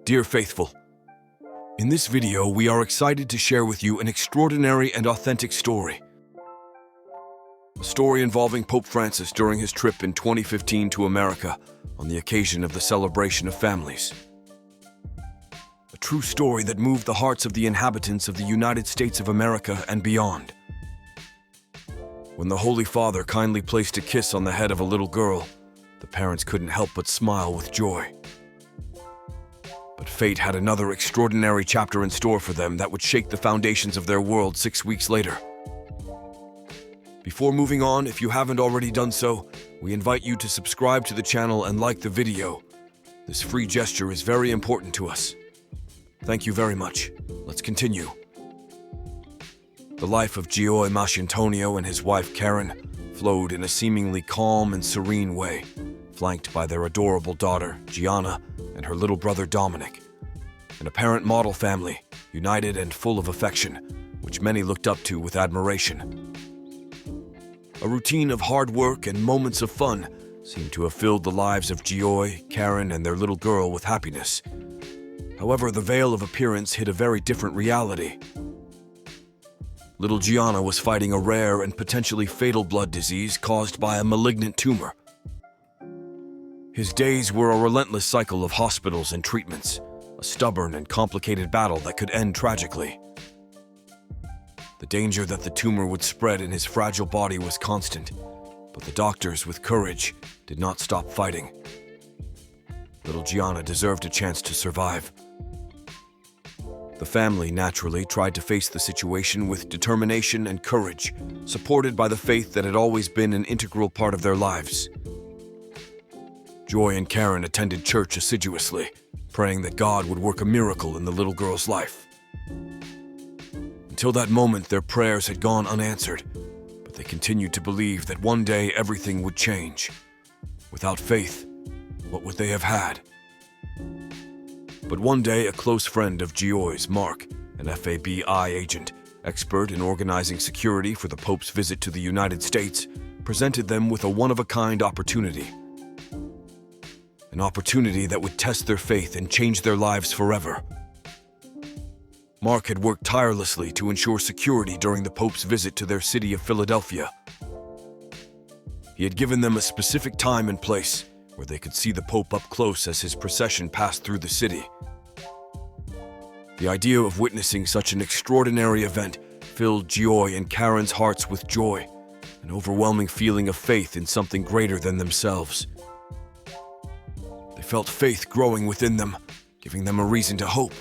Dear faithful, in this video we are excited to share with you an extraordinary and authentic story. A story involving Pope Francis during his trip in 2015 to America on the occasion of the celebration of families. A true story that moved the hearts of the inhabitants of the United States of America and beyond. When the Holy Father kindly placed a kiss on the head of a little girl, the parents couldn't help but smile with joy. But fate had another extraordinary chapter in store for them that would shake the foundations of their world 6 weeks later. Before moving on, if you haven't already done so, we invite you to subscribe to the channel and like the video. This free gesture is very important to us. Thank you very much. Let's continue. The life of Gianna Masciantonio and his wife Karen flowed in a seemingly calm and serene way, flanked by their adorable daughter, Gianna, and her little brother, Dominic. An apparent model family, united and full of affection, which many looked up to with admiration. A routine of hard work and moments of fun seemed to have filled the lives of Gianna, Karen, and their little girl with happiness. However, the veil of appearance hid a very different reality. Little Gianna was fighting a rare and potentially fatal blood disease caused by a malignant tumor. His days were a relentless cycle of hospitals and treatments, a stubborn and complicated battle that could end tragically. The danger that the tumor would spread in his fragile body was constant, but the doctors, with courage, did not stop fighting. Little Gianna deserved a chance to survive. The family naturally tried to face the situation with determination and courage, supported by the faith that had always been an integral part of their lives. Joy and Karen attended church assiduously, praying that God would work a miracle in the little girl's life. Until that moment, their prayers had gone unanswered, but they continued to believe that one day everything would change. Without faith, what would they have had? But one day, a close friend of Gianna's, Mark, an FBI agent, expert in organizing security for the Pope's visit to the United States, presented them with a one-of-a-kind opportunity. An opportunity that would test their faith and change their lives forever. Mark had worked tirelessly to ensure security during the Pope's visit to their city of Philadelphia. He had given them a specific time and place where they could see the Pope up close as his procession passed through the city. The idea of witnessing such an extraordinary event filled Gianna and Karen's hearts with joy, an overwhelming feeling of faith in something greater than themselves. They felt faith growing within them, giving them a reason to hope.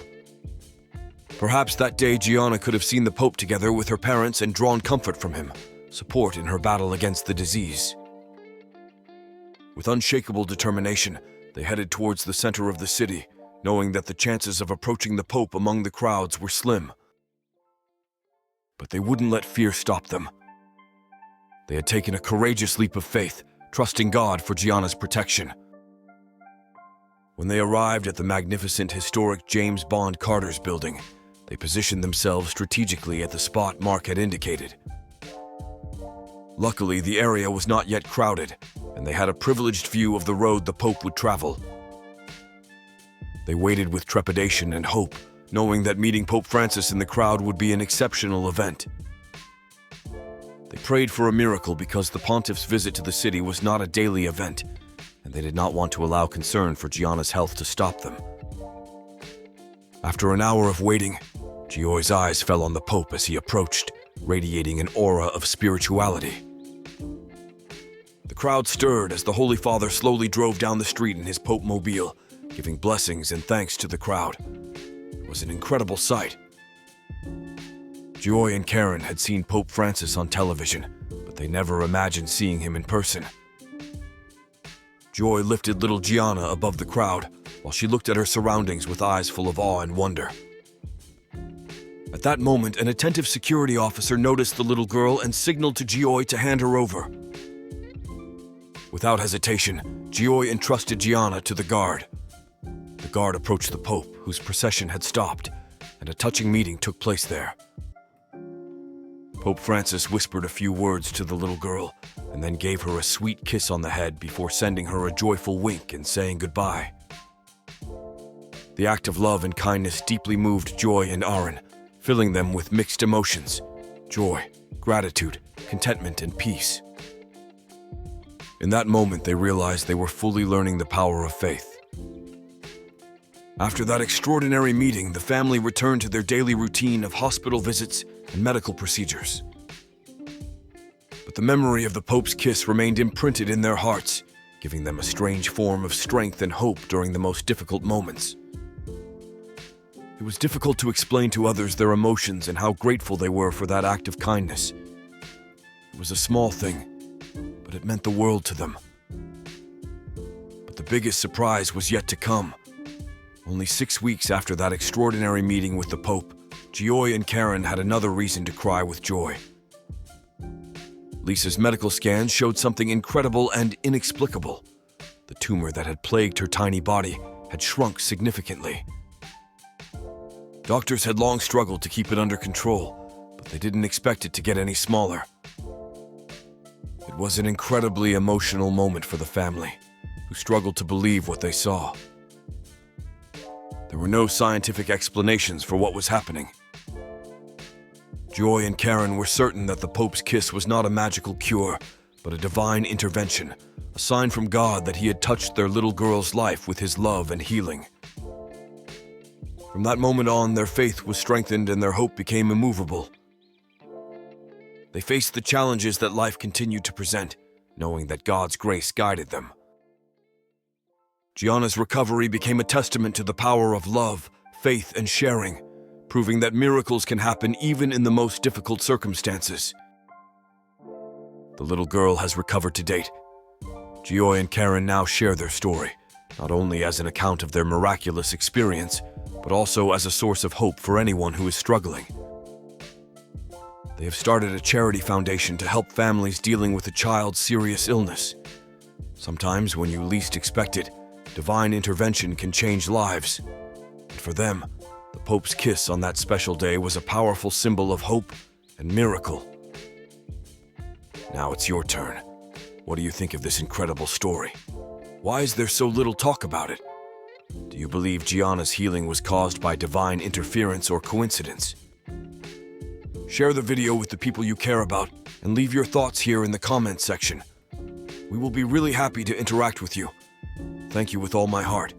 Perhaps that day Gianna could have seen the Pope together with her parents and drawn comfort from him, support in her battle against the disease. With unshakable determination, they headed towards the center of the city, knowing that the chances of approaching the Pope among the crowds were slim. But they wouldn't let fear stop them. They had taken a courageous leap of faith, trusting God for Gianna's protection. When they arrived at the magnificent historic James Bond Carter's building, they positioned themselves strategically at the spot Mark had indicated. Luckily, the area was not yet crowded, and they had a privileged view of the road the Pope would travel. They waited with trepidation and hope, knowing that meeting Pope Francis in the crowd would be an exceptional event. They prayed for a miracle because the pontiff's visit to the city was not a daily event, and they did not want to allow concern for Gianna's health to stop them. After an hour of waiting, Gianna's eyes fell on the Pope as he approached, radiating an aura of spirituality. The crowd stirred as the Holy Father slowly drove down the street in his Pope-mobile, giving blessings and thanks to the crowd. It was an incredible sight. Gianna and Karen had seen Pope Francis on television, but they never imagined seeing him in person. Joy lifted little Gianna above the crowd, while she looked at her surroundings with eyes full of awe and wonder. At that moment, an attentive security officer noticed the little girl and signaled to Gianna to hand her over. Without hesitation, Gianna entrusted Gianna to the guard. The guard approached the Pope, whose procession had stopped, and a touching meeting took place there. Pope Francis whispered a few words to the little girl, and then gave her a sweet kiss on the head before sending her a joyful wink and saying goodbye. The act of love and kindness deeply moved Joy and Aaron, filling them with mixed emotions: joy, gratitude, contentment, and peace. In that moment, they realized they were fully learning the power of faith. After that extraordinary meeting, the family returned to their daily routine of hospital visits and medical procedures. But the memory of the Pope's kiss remained imprinted in their hearts, giving them a strange form of strength and hope during the most difficult moments. It was difficult to explain to others their emotions and how grateful they were for that act of kindness. It was a small thing, but it meant the world to them. But the biggest surprise was yet to come. Only 6 weeks after that extraordinary meeting with the Pope, Joy and Karen had another reason to cry with joy. Lisa's medical scans showed something incredible and inexplicable. The tumor that had plagued her tiny body had shrunk significantly. Doctors had long struggled to keep it under control, but they didn't expect it to get any smaller. It was an incredibly emotional moment for the family, who struggled to believe what they saw. There were no scientific explanations for what was happening. Joy and Karen were certain that the Pope's kiss was not a magical cure, but a divine intervention, a sign from God that he had touched their little girl's life with his love and healing. From that moment on, their faith was strengthened and their hope became immovable. They faced the challenges that life continued to present, knowing that God's grace guided them. Gianna's recovery became a testament to the power of love, faith, and sharing, proving that miracles can happen even in the most difficult circumstances. The little girl has recovered to date. Joy and Karen now share their story, not only as an account of their miraculous experience, but also as a source of hope for anyone who is struggling. They have started a charity foundation to help families dealing with a child's serious illness. Sometimes, when you least expect it, divine intervention can change lives. And for them, the Pope's kiss on that special day was a powerful symbol of hope and miracle. Now it's your turn. What do you think of this incredible story? Why is there so little talk about it? Do you believe Gianna's healing was caused by divine interference or coincidence? Share the video with the people you care about and leave your thoughts here in the comments section. We will be really happy to interact with you. Thank you with all my heart.